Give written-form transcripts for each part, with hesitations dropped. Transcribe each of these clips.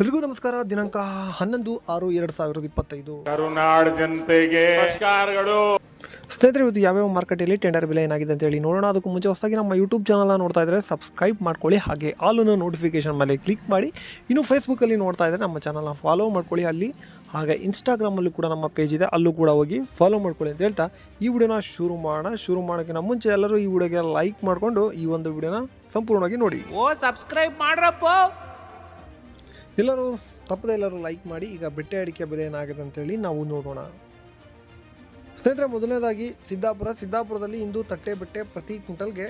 ಎಲ್ರಿಗೂ ನಮಸ್ಕಾರ. ದಿನಾಂಕ 11/6/2025 ಕರುನಾಡ ಜನತೆಗೆ ನಮಸ್ಕಾರಗಳು. ಸ್ನೇಹಿತರೆ, ಇವತ್ತು ಯಾವ್ಯಾವ ಮಾರ್ಕೆಟಲ್ಲಿ ಟೆಂಡರ್ ಬೆಲೆ ಏನಾಗಿದೆ ಅಂತ ಹೇಳಿ ನೋಡೋಣ. ಅದಕ್ಕೂ ಮುಂಚೆ ಹೊಸದಾಗಿ ನಮ್ಮ ಯೂಟ್ಯೂಬ್ ಚಾನಲ್ನ ನೋಡ್ತಾ ಇದ್ದರೆ ಸಬ್ಸ್ಕ್ರೈಬ್ ಮಾಡ್ಕೊಳ್ಳಿ, ಹಾಗೆ ಆಲ್ ನೋಟಿಫಿಕೇಶನ್ ಮೇಲೆ ಕ್ಲಿಕ್ ಮಾಡಿ. ಇನ್ನು ಫೇಸ್ಬುಕ್ಕಲ್ಲಿ ನೋಡ್ತಾ ಇದ್ದರೆ ನಮ್ಮ ಚಾನಲ್ನ ಫಾಲೋ ಮಾಡ್ಕೊಳ್ಳಿ ಅಲ್ಲಿ, ಹಾಗೆ ಇನ್ಸ್ಟಾಗ್ರಾಮಲ್ಲೂ ಕೂಡ ನಮ್ಮ ಪೇಜ್ ಇದೆ, ಅಲ್ಲೂ ಕೂಡ ಹೋಗಿ ಫಾಲೋ ಮಾಡ್ಕೊಳ್ಳಿ ಅಂತ ಹೇಳ್ತಾ ಈ ವಿಡಿಯೋನ ಶುರು ಮಾಡೋಕ್ಕಿಂತ ಮುಂಚೆ ಎಲ್ಲರೂ ಈ ವಿಡಿಯೋಗೆ ಲೈಕ್ ಮಾಡಿಕೊಂಡು ಈ ಒಂದು ವಿಡಿಯೋನ ಸಂಪೂರ್ಣವಾಗಿ ನೋಡಿ. ಸಬ್ಸ್ಕ್ರೈಬ್ ಮಾಡ್ರಪ್ಪ. ಎಲ್ಲರೂ ತಪ್ಪದೆ ಎಲ್ಲರೂ ಲೈಕ್ ಮಾಡಿ. ಈಗ ಬೆಟ್ಟೆ ಅಡಿಕೆ ಬೆಲೆ ಏನಾಗಿದೆ ಅಂತೇಳಿ ನಾವು ನೋಡೋಣ. ಸ್ನೇಹಿತರೆ, ಮೊದಲನೇದಾಗಿ ಸಿದ್ದಾಪುರದಲ್ಲಿ ಇಂದು ತಟ್ಟೆ ಬೆಟ್ಟೆ ಪ್ರತಿ ಕ್ವಿಂಟಲ್ಗೆ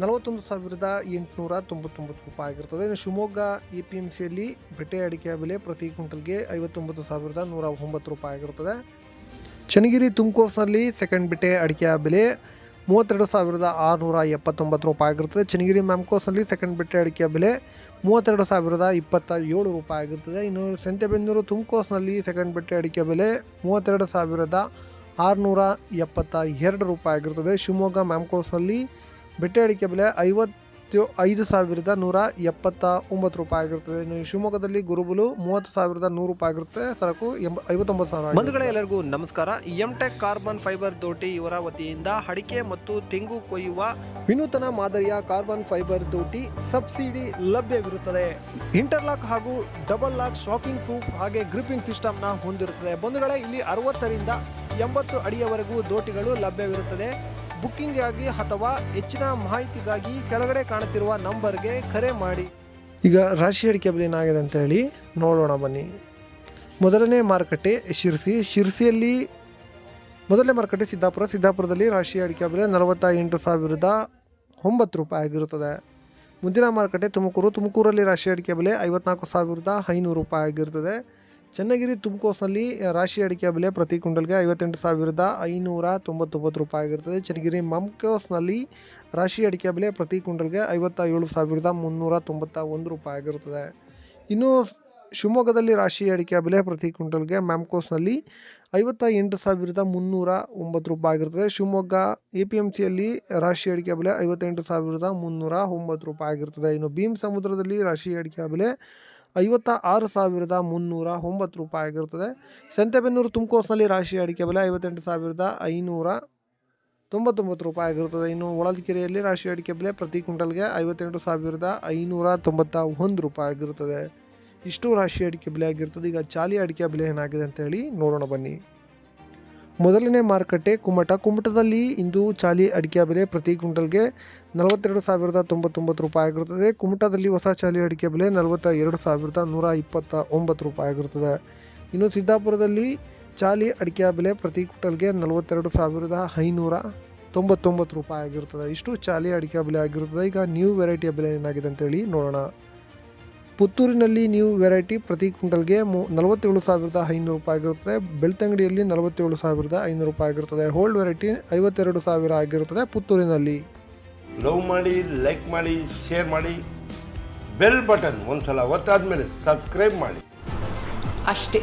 41,899 ರೂಪಾಯಿ ಆಗಿರ್ತದೆ. ಇನ್ನು ಶಿವಮೊಗ್ಗ APMCಯಲ್ಲಿ ಬೆಟ್ಟೆ ಅಡಿಕೆ ಬೆಲೆ ಪ್ರತಿ ಕ್ವಿಂಟಲ್ಗೆ 59,109 ರೂಪಾಯಿ ಆಗಿರುತ್ತದೆ. ಚನ್ನಗಿರಿ ತುಮಕೂರಿನಲ್ಲಿ ಸೆಕೆಂಡ್ ಬೆಟ್ಟೆ ಅಡಿಕೆ ಬೆಲೆ 32,679 ರೂಪಾಯಿ ಆಗಿರ್ತದೆ. ಚನ್ನಗಿರಿ ಮ್ಯಾಮ್ಕೋಸ್ನಲ್ಲಿ ಸೆಕೆಂಡ್ ಬೆಟ್ಟೆ ಅಡಿಕೆ ಬೆಲೆ 32,027 ರೂಪಾಯಿ ಆಗಿರ್ತದೆ. ಇನ್ನು ಸಂತೆಬೆನ್ನೂರು ತುಮಕೋಸ್ನಲ್ಲಿ ಸೆಕೆಂಡ್ ಬೆಟ್ಟೆ ಅಡಿಕೆ ಬೆಲೆ 32,672 ರೂಪಾಯಿ ಆಗಿರ್ತದೆ. ಶಿವಮೊಗ್ಗ ಮ್ಯಾಮ್ಕೋಸ್ನಲ್ಲಿ ಬೆಟ್ಟೆ ಅಡಿಕೆ ಬೆಲೆ 55,179 ರೂಪಾಯಿ ಆಗಿರ್ತದೆ. ಇನ್ನು ಶಿವಮೊಗ್ಗದಲ್ಲಿ ಗುರುಬುಲು 30,100 ರೂಪಾಯಿ ಆಗಿರುತ್ತೆ. ಸರಕು 59,000. ಬಂಧುಗಳೇ, ಎಲ್ಲರಿಗೂ ನಮಸ್ಕಾರ. ಎಂಟೆಕ್ ಕಾರ್ಬನ್ ಫೈಬರ್ ದೋಟಿ ಇವರ ವತಿಯಿಂದ ಅಡಿಕೆ ಮತ್ತು ತೆಂಗು ಕೊಯ್ಯುವ ವಿನೂತನ ಮಾದರಿಯ ಕಾರ್ಬನ್ ಫೈಬರ್ ದೋಟಿ ಸಬ್ಸಿಡಿ ಲಭ್ಯವಿರುತ್ತದೆ. ಇಂಟರ್ಲಾಕ್ ಹಾಗೂ ಡಬಲ್ ಲಾಕ್ ಶಾಕಿಂಗ್ ಪ್ರೂಫ್ ಹಾಗೆ ಗ್ರಿಪ್ಪಿಂಗ್ ಸಿಸ್ಟಮ್ನ ಹೊಂದಿರುತ್ತದೆ. ಬಂಧುಗಳೇ, ಇಲ್ಲಿ 60ರಿಂದ 80 ಅಡಿಯವರೆಗೂ ದೋಟಿಗಳು ಲಭ್ಯವಿರುತ್ತದೆ. ಬುಕ್ಕಿಂಗ್ ಆಗಿ ಅಥವಾ ಹೆಚ್ಚಿನ ಮಾಹಿತಿಗಾಗಿ ಕೆಳಗಡೆ ಕಾಣುತ್ತಿರುವ ನಂಬರ್ಗೆ ಕರೆ ಮಾಡಿ. ಈಗ ರಾಶಿ ಅಡಿಕೆ ಬೆಲೆ ಏನಾಗಿದೆ ಅಂತ ಹೇಳಿ ನೋಡೋಣ ಬನ್ನಿ. ಮೊದಲನೇ ಮಾರುಕಟ್ಟೆ ಶಿರ್ಸಿಯಲ್ಲಿ ಮೊದಲನೇ ಮಾರುಕಟ್ಟೆ ಸಿದ್ದಾಪುರದಲ್ಲಿ ರಾಶಿ ಅಡಿಕೆ ಬೆಲೆ 48,009 ರೂಪಾಯಿ ಆಗಿರುತ್ತದೆ. ಮುಂದಿನ ಮಾರುಕಟ್ಟೆ ತುಮಕೂರಲ್ಲಿ ರಾಶಿ ಅಡಿಕೆ ಬೆಲೆ 54,500 ರೂಪಾಯಿ ಆಗಿರುತ್ತದೆ. ಚನ್ನಗಿರಿ ತುಮಕೋಸ್ನಲ್ಲಿ ರಾಶಿ ಅಡಿಕೆ ಬೆಲೆ ಪ್ರತಿ ಕ್ವಿಂಟಲ್ಗೆ 58,599 ರೂಪಾಯಿ ಆಗಿರ್ತದೆ. ಚನ್ನಗಿರಿ ಮ್ಯಾಮ್ಕೋಸ್ನಲ್ಲಿ ರಾಶಿ ಅಡಿಕೆ ಬೆಲೆ ಪ್ರತಿ ಕ್ವಿಂಟಲ್ಗೆ 57,391 ರೂಪಾಯಿ ಆಗಿರುತ್ತದೆ. ಇನ್ನು ಶಿವಮೊಗ್ಗದಲ್ಲಿ ರಾಶಿ ಅಡಿಕೆ ಬೆಲೆ ಪ್ರತಿ ಕ್ವಿಂಟಲ್ಗೆ ಮ್ಯಾಮ್ಕೋಸ್ನಲ್ಲಿ 58,309 ರೂಪಾಯಿ ಆಗಿರ್ತದೆ. ಶಿವಮೊಗ್ಗ APMCಯಲ್ಲಿ ರಾಶಿ ಅಡಿಕೆ ಬೆಲೆ 58,309 ರೂಪಾಯಿ ಆಗಿರ್ತದೆ. ಇನ್ನು ಭೀಮ್ ಸಮುದ್ರದಲ್ಲಿ ರಾಶಿ ಅಡಿಕೆ ಬೆಲೆ 56,309 ರೂಪಾಯಿ ಆಗಿರುತ್ತದೆ. ಸಂತೆಬೆನ್ನೂರು ತುಮಕೋಸ್ನಲ್ಲಿ ರಾಶಿ ಅಡಿಕೆ ಬೆಲೆ 58,599 ರೂಪಾಯಿ ಆಗಿರುತ್ತದೆ. ಇನ್ನು ಹೊಳಲ್ಕೆರೆಯಲ್ಲಿ ರಾಶಿ ಅಡಿಕೆ ಬೆಲೆ ಪ್ರತಿ ಕ್ವಿಂಟಲ್ಗೆ 58,591 ರೂಪಾಯಿ ಆಗಿರುತ್ತದೆ. ಇಷ್ಟು ರಾಶಿ ಅಡಿಕೆ ಬೆಲೆ ಆಗಿರ್ತದೆ. ಈಗ ಚಾಲಿ ಅಡಿಕೆ ಬೆಲೆ ಏನಾಗಿದೆ ಅಂತೇಳಿ ನೋಡೋಣ ಬನ್ನಿ. ಮೊದಲನೇ ಮಾರುಕಟ್ಟೆ ಕುಮಟದಲ್ಲಿ ಇಂದು ಚಾಲಿ ಅಡಿಕೆ ಬೆಲೆ ಪ್ರತಿ ಕ್ವಿಂಟಲ್ಗೆ 42,099 ರೂಪಾಯಿ ಆಗಿರುತ್ತದೆ. ಕುಮಟದಲ್ಲಿ ಹೊಸ ಚಾಲಿ ಅಡಿಕೆ ಬೆಲೆ 42,129 ರೂಪಾಯಿ ಆಗಿರುತ್ತದೆ. ಇನ್ನು ಸಿದ್ದಾಪುರದಲ್ಲಿ ಚಾಲಿ ಅಡಿಕೆ ಬೆಲೆ ಪ್ರತಿ ಕ್ವಿಂಟಲ್ಗೆ 42,599 ರೂಪಾಯಿ ಆಗಿರುತ್ತದೆ. ಇಷ್ಟು ಚಾಲಿ ಅಡಿಕೆ ಬೆಲೆ ಆಗಿರುತ್ತದೆ. ಈಗ ನ್ಯೂ ವೆರೈಟಿಯ ಬೆಲೆ ಏನಾಗಿದೆ ಅಂತೇಳಿ ನೋಡೋಣ. ಪುತ್ತೂರಿನಲ್ಲಿ ನ್ಯೂ ವೆರೈಟಿ ಪ್ರತಿ ಕ್ವಿಂಟಲ್ಗೆ 47,500 ರೂಪಾಯಿ ಆಗಿರುತ್ತದೆ. ಬೆಳ್ತಂಗಡಿಯಲ್ಲಿ 47,500 ರೂಪಾಯಿ ಆಗಿರುತ್ತದೆ. ಹೋಲ್ಡ್ ವೆರೈಟಿ 52,000 ಆಗಿರುತ್ತದೆ ಪುತ್ತೂರಿನಲ್ಲಿ. ಲವ್ ಮಾಡಿ, ಲೈಕ್ ಮಾಡಿ, ಶೇರ್ ಮಾಡಿ, ಬೆಲ್ ಬಟನ್ ಒಂದ್ಸಲ ಒತ್ತಾದ್ಮೇಲೆ ಸಬ್ಸ್ಕ್ರೈಬ್ ಮಾಡಿ ಅಷ್ಟೇ.